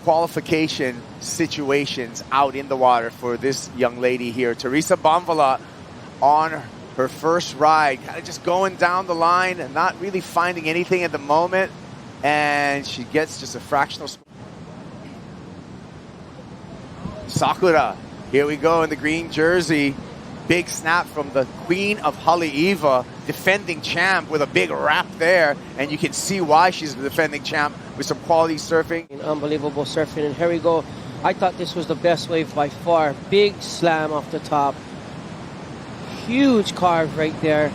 qualification situations out in the water for this young lady here. Teresa Bonvalot on her first ride, kind of just going down the line and not really finding anything at the moment. And she gets just a fractional score. Sakura, here we go in the green jersey. Big snap from the queen of Haleiwa, defending champ with a big wrap there. And you can see why she's the defending champ with some quality surfing. Unbelievable surfing. And here we go. I thought this was the best wave by far. Big slam off the top. Huge carve right there.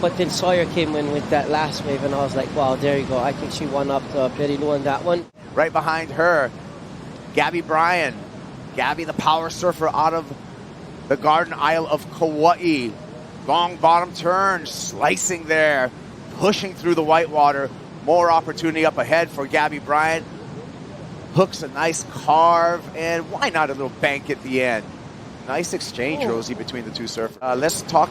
But then Sawyer came in with that last wave, and I was like, wow, there you go. I think she won up to Bettylou on that one. Right behind her, Gabriel Bryan. Gabby, the power surfer out of the Garden Isle of Kauai. Long bottom turn, slicing there, pushing through the whitewater. More opportunity up ahead for Gabriel Bryan. Hooks a nice carve, and why not a little bank at the end? Nice exchange, Rosie, between the two surfers. Let's talk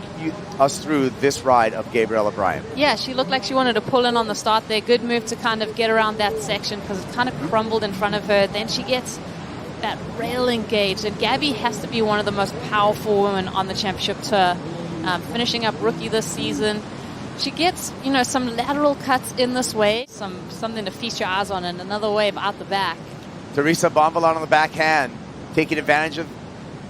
us through this ride of Gabriel Bryan. Yeah, she looked like she wanted to pull in on the start there. Good move to kind of get around that section because it kind of crumbled in front of her. Then she gets that rail engaged, and Gabby has to be one of the most powerful women on the championship tour. Finishing up rookie this season. She gets, you know, some lateral cuts in this wave, something to feast your eyes on, and another wave out the back. Teresa Bonvalot on the backhand, taking advantage of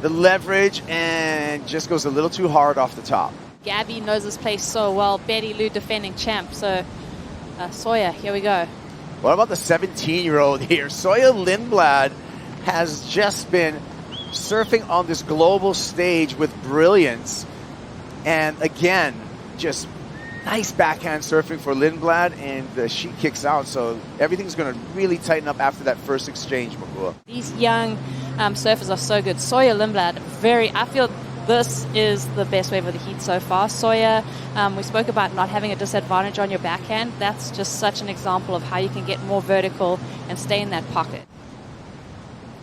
the leverage and just goes a little too hard off the top. Gabby knows this place so well. Bettylou defending champ. So Sawyer, here we go. What about the 17-year-old here? Sawyer Lindblad has just been surfing on this global stage with brilliance. And again, just nice backhand surfing for Lindblad, and she kicks out. So everything's going to really tighten up after that first exchange, Makua. These young surfers are so good. Sawyer Lindblad, I feel this is the best wave of the heat so far. Sawyer, we spoke about not having a disadvantage on your backhand. That's just such an example of how you can get more vertical and stay in that pocket.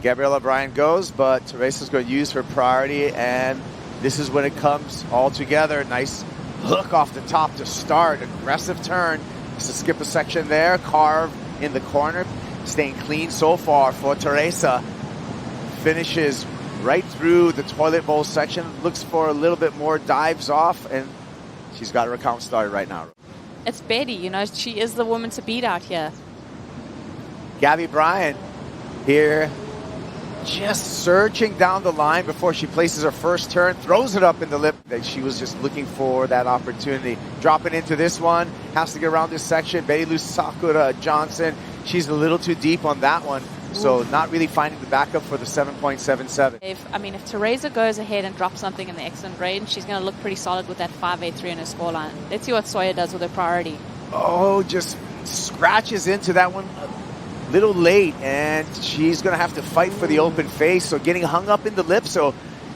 Gabriel Bryan goes, but Teresa's going to use her priority, and this is when it comes all together. Nice hook off the top to start. Aggressive turn. Just to skip a section there. Carve in the corner. Staying clean so far for Teresa. Finishes right through the toilet bowl section. Looks for a little bit more, dives off, and she's got her account started right now. It's Betty, you know, she is the woman to beat out here. Gabriel Bryan here, just searching down the line before she places her first turn, throws it up in the lip. She was just looking for that opportunity. Dropping into this one, has to get around this section. Bettylou Sakura Johnson, she's a little too deep on that one. So not really finding the backup for the 7.77. If Teresa goes ahead and drops something in the excellent range, she's going to look pretty solid with that 5.83 in her scoreline. Let's see what Sawyer does with her priority. Oh, just scratches into that one a little late, and she's going to have to fight for the open face. So getting hung up in the lip, so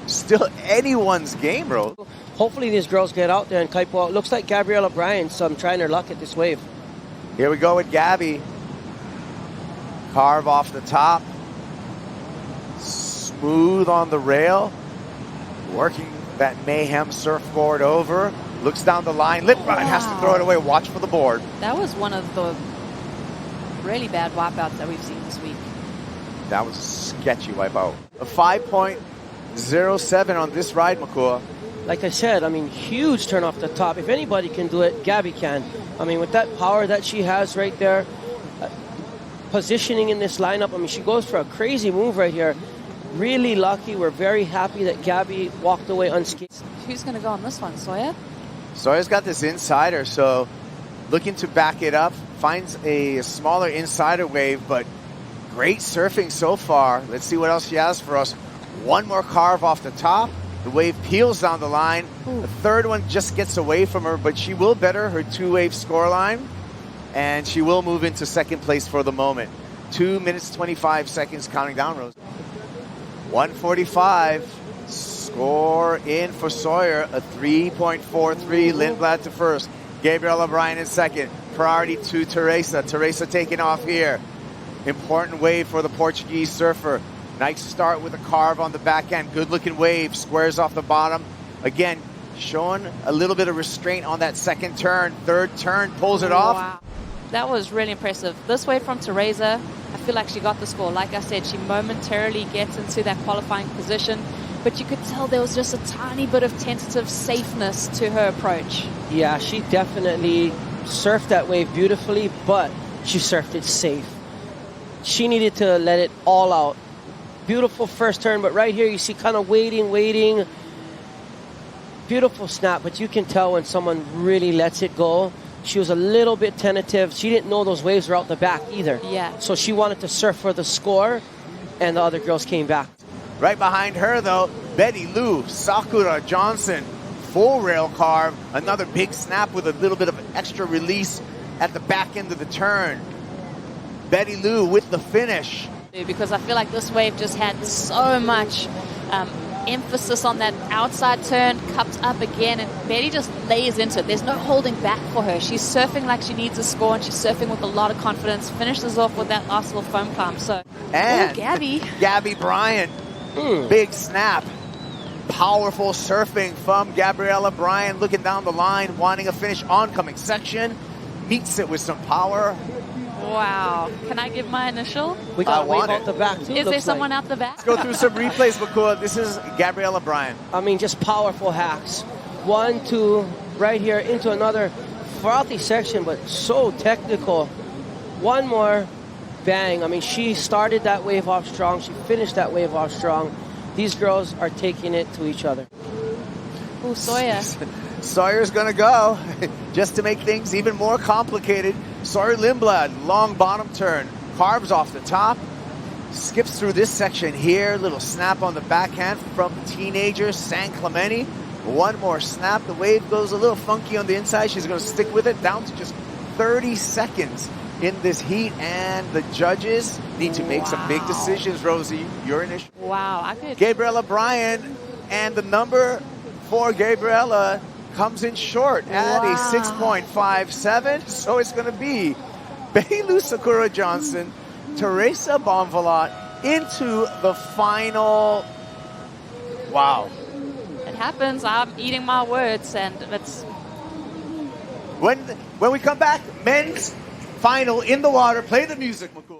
still anyone's game, bro. Hopefully these girls get out there and kite well. It looks like Gabriel Bryan, so I'm trying her luck at this wave. Here we go with Gabby. Carve off the top. Smooth on the rail. Working that Mayhem surfboard over. Looks down the line. Lip ride, has to throw it away. Watch for the board. That was one of the really bad wipeouts that we've seen this week. That was a sketchy wipeout. A 5.07 on this ride, Makua. Like I said, I mean, huge turn off the top. If anybody can do it, Gabby can. I mean, with that power that she has right there, positioning in this lineup, I mean, she goes for a crazy move right here. Really lucky. We're very happy that Gabby walked away unscathed. Who's going to go on this one, Sawyer? Sawyer's got this insider, so looking to back it up. Finds a smaller insider wave, but great surfing so far. Let's see what else she has for us. One more carve off the top. The wave peels down the line. Ooh. The third one just gets away from her, but she will better her two-wave scoreline, and she will move into second place for the moment. 2 minutes, 25 seconds counting down, Rose. 145. Score in for Sawyer. A 3.43. Lindblad to first. Gabriel Bryan in second. Priority to Teresa. Teresa taking off here. Important wave for the Portuguese surfer. Nice start with a carve on the back end. Good looking wave. Squares off the bottom. Again, showing a little bit of restraint on that second turn. Third turn, pulls it off. Wow. That was really impressive. This wave from Teresa, I feel like she got the score. Like I said, she momentarily gets into that qualifying position, but you could tell there was just a tiny bit of tentative safeness to her approach. Yeah, she definitely surfed that wave beautifully, but she surfed it safe. She needed to let it all out. Beautiful first turn, but right here you see kind of waiting. Beautiful snap, but you can tell when someone really lets it go. She was a little bit tentative. She didn't know those waves were out the back either. Yeah. So she wanted to surf for the score, and the other girls came back. Right behind her, though, Bettylou Sakura Johnson, full rail carve, another big snap with a little bit of extra release at the back end of the turn. Bettylou with the finish. Because I feel like this wave just had so much emphasis on that outside turn, cupped up again, and Betty just lays into it. There's no holding back for her. She's surfing like she needs a score, and she's surfing with a lot of confidence. Finishes off with that last little foam climb. So, And Gabby Bryan, big snap. Powerful surfing from Gabriela Bryan, looking down the line, wanting a finish oncoming section. Meets it with some power. Wow. Can I give my initial? We got a wave want out it. the back, too. Is there someone out the back? Let's go through some replays, Makua. This is Gabriela Bryan. I mean, just powerful hacks. 1, 2, right here into another frothy section, but so technical. One more, bang. I mean, she started that wave off strong. She finished that wave off strong. These girls are taking it to each other. Oh, Sawyer. Sawyer's going to go just to make things even more complicated. Sawyer Lindblad, long bottom turn, carves off the top, skips through this section here, little snap on the backhand from teenager San Clemente. One more snap, the wave goes a little funky on the inside. She's going to stick with it, down to just 30 seconds in this heat, and the judges need to make some big decisions. Rosie, your initial. Wow, I could. Gabriela Bryan, and the number for Gabriela comes in short at a 6.57. So it's going to be Bettylou Sakura Johnson, Teresa Bonvalot into the final. Wow. It happens. I'm eating my words, and it's. When we come back, men's final in the water. Play the music, McCool.